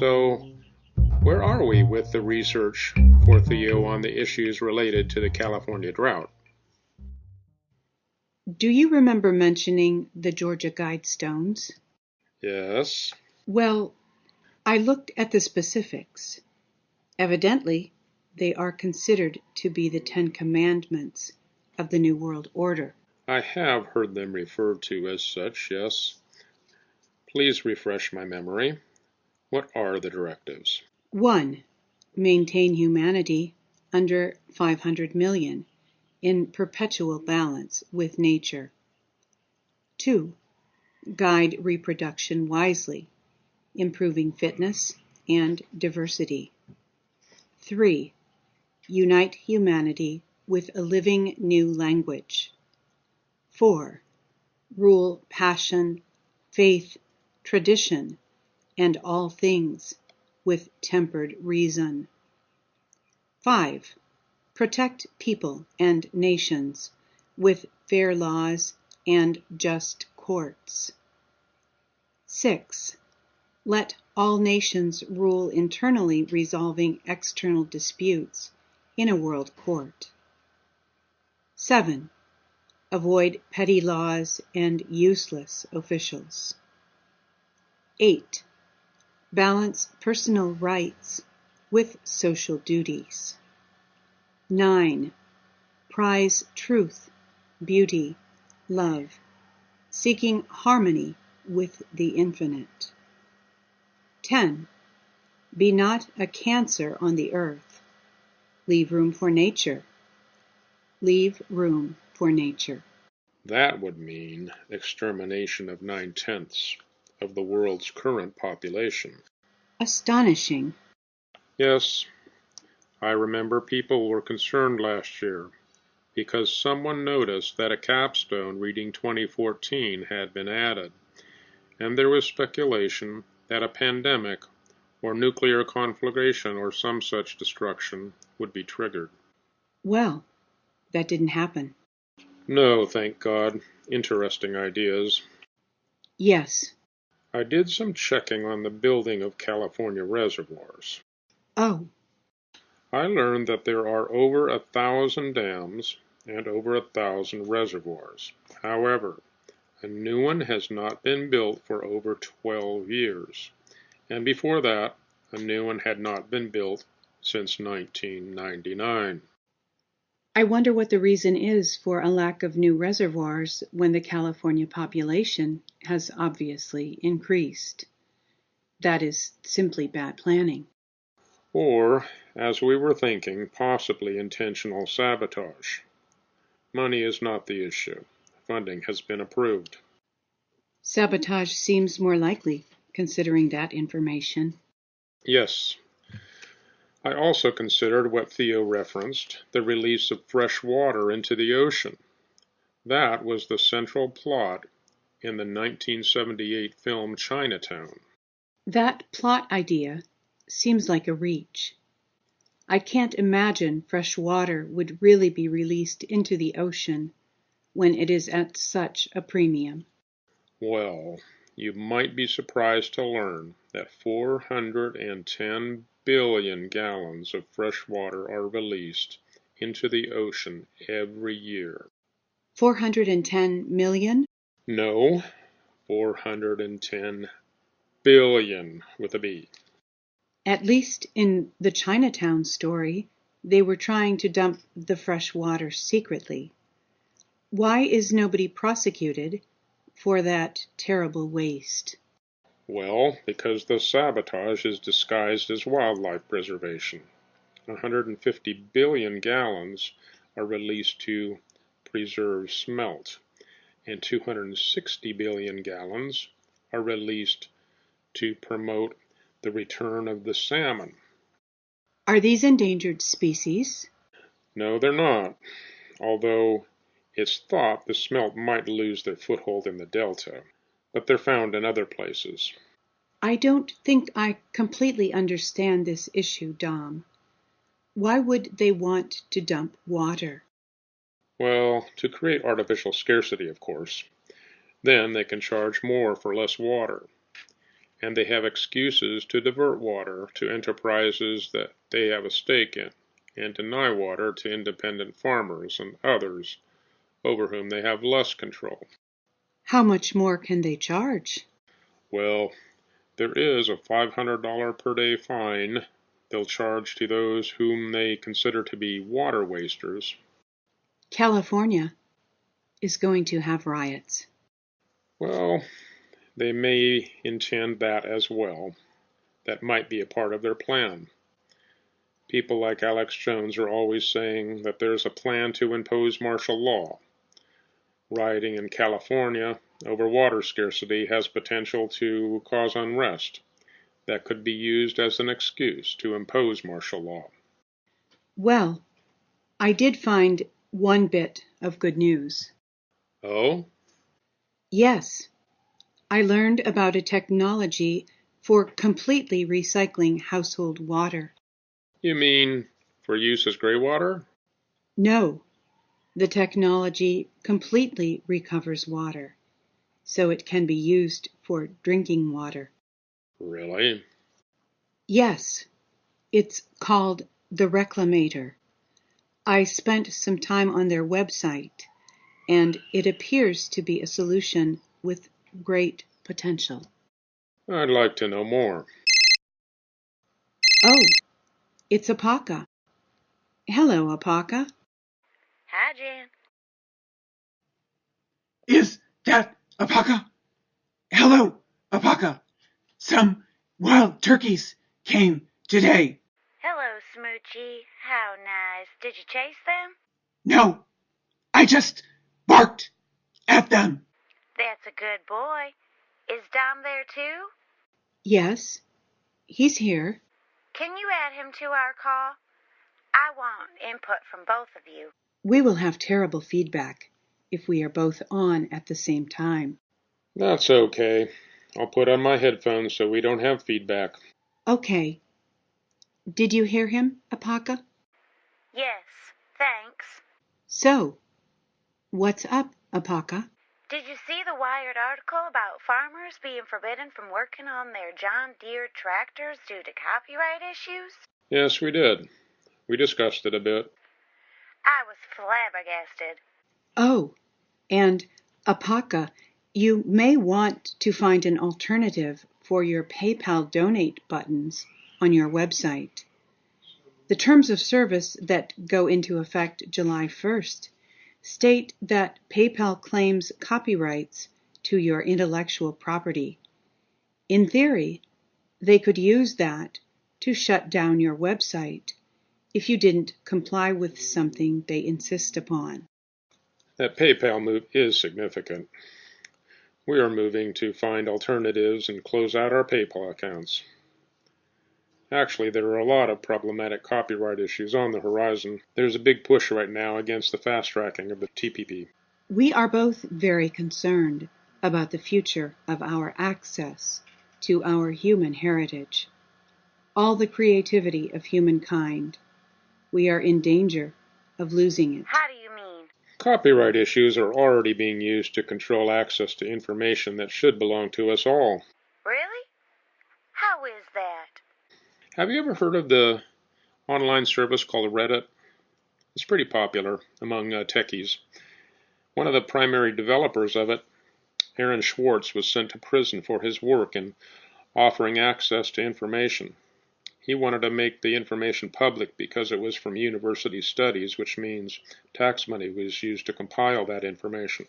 So, where are we with the research for Theo on the issues related to the California drought? Do you remember mentioning the Georgia Guidestones? Yes. Well, I looked at the specifics. Evidently, they are considered to be the 10 Commandments of the New World Order. I have heard them referred to as such, yes. Please refresh my memory. What are the directives? 1. Maintain humanity under 500 million in perpetual balance with nature. 2. Guide reproduction wisely, improving fitness and diversity. 3. Unite humanity with a living new language. 4. Rule passion, faith, tradition, and all things with tempered reason. 5. Protect people and nations with fair laws and just courts. 6. Let all nations rule internally, resolving external disputes in a world court. 7. Avoid petty laws and useless officials. 8. Balance personal rights with social duties. 9. Prize truth, beauty, love, seeking harmony with the infinite. 10. Be not a cancer on the earth. Leave room for nature. Leave room for nature. That would mean extermination of 9/10 of the world's current population. Astonishing. Yes, I remember people were concerned last year because someone noticed that a capstone reading 2014 had been added, and there was speculation that a pandemic or nuclear conflagration or some such destruction would be triggered. Well, that didn't happen. No, thank God. Interesting ideas. Yes. I did some checking on the building of California reservoirs. Oh. I learned that there are over 1,000 dams and over 1,000 reservoirs. However, a new one has not been built for over 12 years, and before that, a new one had not been built since 1999. I wonder what the reason is for a lack of new reservoirs when the California population has obviously increased. That is simply bad planning. Or, as we were thinking, possibly intentional sabotage. Money is not the issue. Funding has been approved. Sabotage seems more likely, considering that information. Yes. I also considered what Theo referenced, the release of fresh water into the ocean. That was the central plot in the 1978 film Chinatown. That plot idea seems like a reach. I can't imagine fresh water would really be released into the ocean when it is at such a premium. Well, you might be surprised to learn that 410 billion gallons of fresh water are released into the ocean every year. 410 million? No, 410 billion with a B. At least in the Chinatown story, they were trying to dump the fresh water secretly. Why is nobody prosecuted for that terrible waste? Well, because the sabotage is disguised as wildlife preservation. 150 billion gallons are released to preserve smelt, and 260 billion gallons are released to promote the return of the salmon. Are these endangered species? No, they're not, although it's thought the smelt might lose their foothold in the delta, but they're found in other places. I don't think I completely understand this issue, Dom. Why would they want to dump water? Well, to create artificial scarcity, of course. Then they can charge more for less water. and they have excuses to divert water to enterprises that they have a stake in, and deny water to independent farmers and others over whom they have less control. How much more can they charge? Well, there is a $500 per day fine they'll charge to those whom they consider to be water wasters. California is going to have riots. Well, they may intend that as well. That might be a part of their plan. People like Alex Jones are always saying that there's a plan to impose martial law. Rioting in California over water scarcity has potential to cause unrest that could be used as an excuse to impose martial law. Well, I did find one bit of good news. Oh? Yes, I learned about a technology for completely recycling household water. You mean for use as gray water? No, the technology completely recovers water, so it can be used for drinking water. Really? Yes, it's called the Reclamator. I spent some time on their website, and it appears to be a solution with great potential. I'd like to know more. Oh, it's Apaka. Hello, Apaka. Hi, Jan. Is that Apaka? Hello, Apaka. Some wild turkeys came today. Hello, Smoochie. How nice. Did you chase them? No, I just barked at them. That's a good boy. Is Dom there too? Yes, he's here. Can you add him to our call? I want input from both of you. We will have terrible feedback if we are both on at the same time. That's okay. I'll put on my headphones so we don't have feedback. Okay. Did you hear him, Apaka? Yes, thanks. So, what's up, Apaka? Did you see the Wired article about farmers being forbidden from working on their John Deere tractors due to copyright issues? Yes, we did. We discussed it a bit. I was flabbergasted. Oh, and Apaka, you may want to find an alternative for your PayPal donate buttons on your website. The terms of service that go into effect July 1st state that PayPal claims copyrights to your intellectual property. In theory, they could use that to shut down your website if you didn't comply with something they insist upon. That PayPal move is significant. We are moving to find alternatives and close out our PayPal accounts. Actually, there are a lot of problematic copyright issues on the horizon. There's a big push right now against the fast-tracking of the TPP. We are both very concerned about the future of our access to our human heritage, all the creativity of humankind. We are in danger of losing it. How do you mean? Copyright issues are already being used to control access to information that should belong to us all. Really? How is that? Have you ever heard of the online service called Reddit? It's pretty popular among techies. One of the primary developers of it, Aaron Swartz, was sent to prison for his work in offering access to information. He wanted to make the information public because it was from university studies, which means tax money was used to compile that information.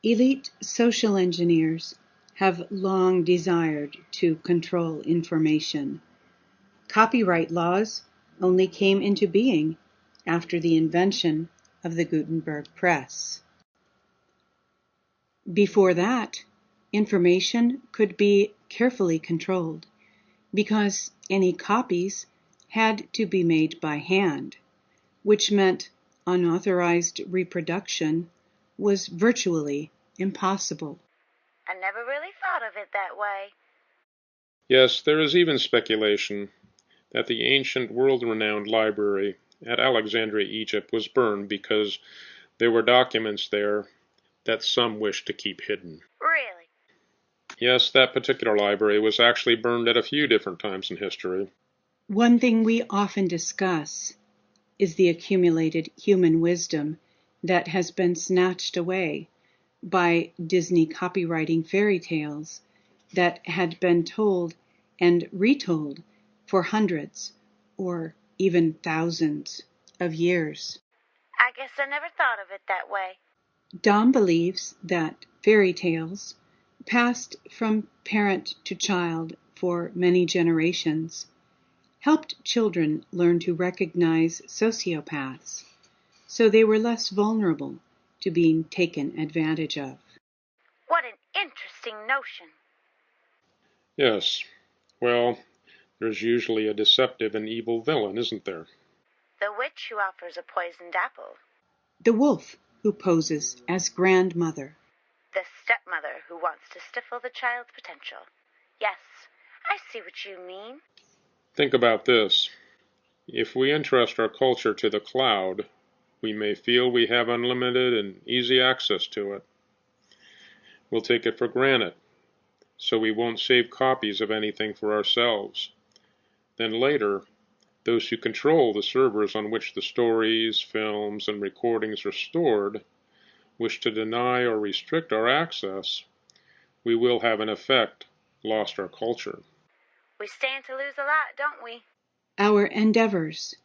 Elite social engineers have long desired to control information. Copyright laws only came into being after the invention of the Gutenberg press. Before that, information could be carefully controlled because any copies had to be made by hand, which meant unauthorized reproduction was virtually impossible. I never really thought of it that way. Yes, there is even speculation that the ancient world-renowned library at Alexandria, Egypt was burned because there were documents there that some wished to keep hidden. Really? Yes, that particular library was actually burned at a few different times in history. One thing we often discuss is the accumulated human wisdom that has been snatched away by Disney copywriting fairy tales that had been told and retold for hundreds or even thousands of years. I guess I never thought of it that way. Dom believes that fairy tales, passed from parent to child for many generations, helped children learn to recognize sociopaths, so they were less vulnerable to being taken advantage of. What an interesting notion. Yes, well, there's usually a deceptive and evil villain, isn't there? The witch who offers a poisoned apple. The wolf who poses as grandmother. The stepmother who wants to stifle the child's potential. Yes, I see what you mean. Think about this. If we entrust our culture to the cloud, we may feel we have unlimited and easy access to it. We'll take it for granted, so we won't save copies of anything for ourselves. Then later, those who control the servers on which the stories, films, and recordings are stored wish to deny or restrict our access. We will have, in effect, lost our culture. We stand to lose a lot, don't we? Our endeavors,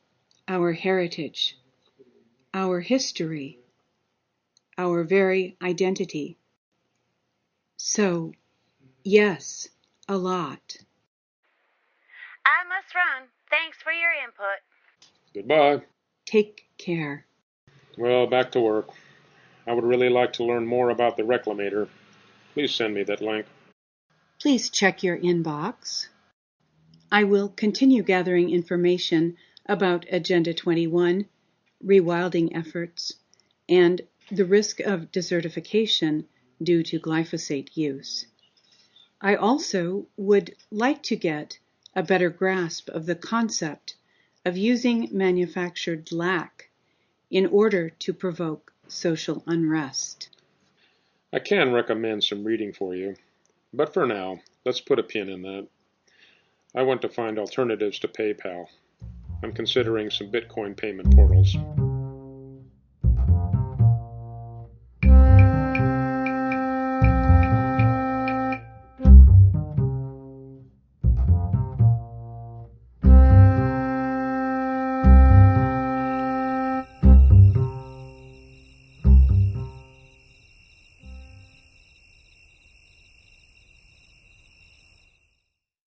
our heritage, our history, our very identity. So, yes, a lot. I must run. Thanks for your input. Goodbye. Take care. Well, back to work. I would really like to learn more about the Reclamator. Please send me that link. Please check your inbox. I will continue gathering information about Agenda 21, rewilding efforts, and the risk of desertification due to glyphosate use. I also would like to get a better grasp of the concept of using manufactured lac in order to provoke social unrest. I can recommend some reading for you, but for now, let's put a pin in that. I want to find alternatives to PayPal. I'm considering some Bitcoin payment portals.